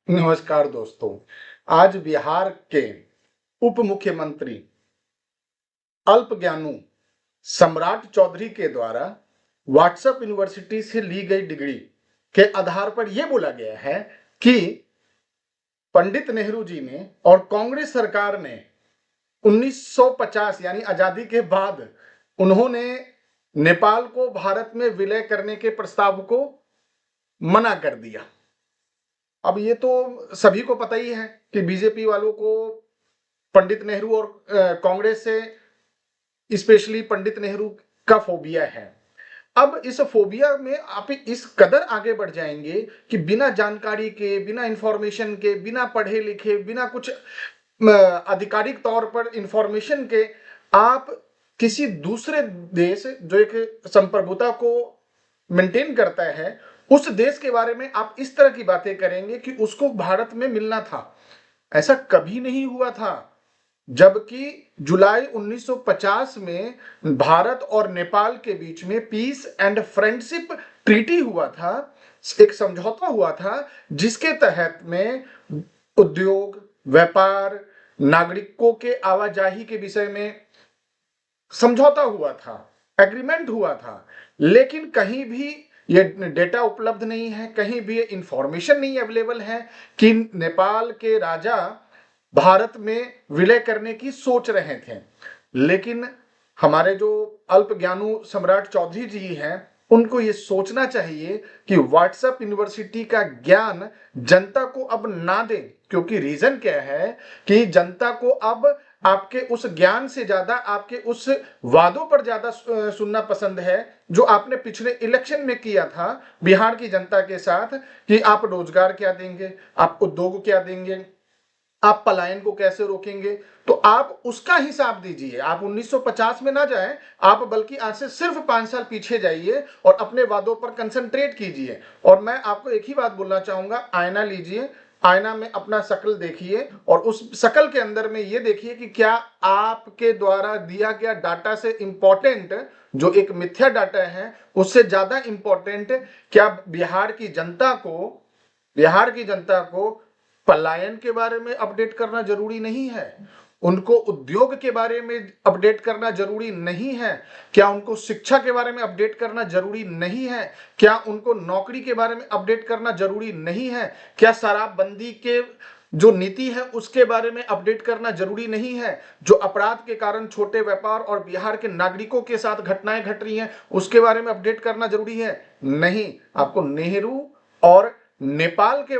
नमस्कार दोस्तों। आज बिहार के उप मुख्यमंत्री अल्पज्ञानू सम्राट चौधरी के द्वारा व्हाट्सएप यूनिवर्सिटी से ली गई डिग्री के आधार पर यह बोला गया है कि पंडित नेहरू जी ने और कांग्रेस सरकार ने 1950 यानी आजादी के बाद उन्होंने नेपाल को भारत में विलय करने के प्रस्ताव को मना कर दिया। अब ये तो सभी को पता ही है कि बीजेपी वालों को पंडित नेहरू और कांग्रेस से स्पेशली पंडित नेहरू का फोबिया है। अब इस फोबिया में आप इस कदर आगे बढ़ जाएंगे कि बिना जानकारी के, बिना इंफॉर्मेशन के, बिना पढ़े लिखे, बिना कुछ आधिकारिक तौर पर इंफॉर्मेशन के आप किसी दूसरे देश जो एक संप्रभुता को मेंटेन करता है उस देश के बारे में आप इस तरह की बातें करेंगे कि उसको भारत में मिलना था। ऐसा कभी नहीं हुआ था। जबकि जुलाई 1950 में भारत और नेपाल के बीच में पीस एंड फ्रेंडशिप ट्रीटी हुआ था, एक समझौता हुआ था जिसके तहत में उद्योग, व्यापार, नागरिकों के आवाजाही के विषय में समझौता हुआ था, एग्रीमेंट हुआ था। लेकिन कहीं भी ये डेटा उपलब्ध नहीं है, कहीं भी ये इंफॉर्मेशन नहीं अवेलेबल है कि नेपाल के राजा भारत में विलय करने की सोच रहे थे। लेकिन हमारे जो अल्पज्ञानू सम्राट चौधरी जी हैं उनको ये सोचना चाहिए कि व्हाट्सएप यूनिवर्सिटी का ज्ञान जनता को अब ना दें, क्योंकि रीजन क्या है कि जनता को अब आपके उस ज्ञान से ज्यादा आपके उस वादों पर ज्यादा सुनना पसंद है जो आपने पिछले इलेक्शन में किया था बिहार की जनता के साथ कि आप रोजगार क्या देंगे, आप उद्योग क्या देंगे, आप पलायन को कैसे रोकेंगे। तो आप उसका हिसाब दीजिए। आप 1950 में ना जाएं, आप बल्कि आज से सिर्फ 5 साल पीछे जाइए और अपने वादों पर कंसंट्रेट कीजिए। और मैं आपको एक ही बात बोलना चाहूंगा, आईना लीजिए, आईना में अपना शक्ल देखिए और उस शक्ल के अंदर में ये देखिए कि क्या आपके द्वारा दिया गया डाटा से इंपॉर्टेंट जो एक मिथ्या डाटा है उससे ज्यादा इंपॉर्टेंट क्या बिहार की जनता को पलायन के बारे में अपडेट करना जरूरी नहीं है, उनको उद्योग के बारे में अपडेट करना जरूरी नहीं है, क्या उनको शिक्षा के बारे में अपडेट करना जरूरी नहीं है, क्या उनको नौकरी के बारे में अपडेट करना जरूरी नहीं है, क्या शराबबंदी के जो नीति है उसके बारे में अपडेट करना जरूरी नहीं है, जो अपराध के कारण छोटे व्यापार और बिहार के नागरिकों के साथ घटनाएं घट रही हैं उसके बारे में अपडेट करना जरूरी है? नहीं। आपको नेहरू और नेपाल के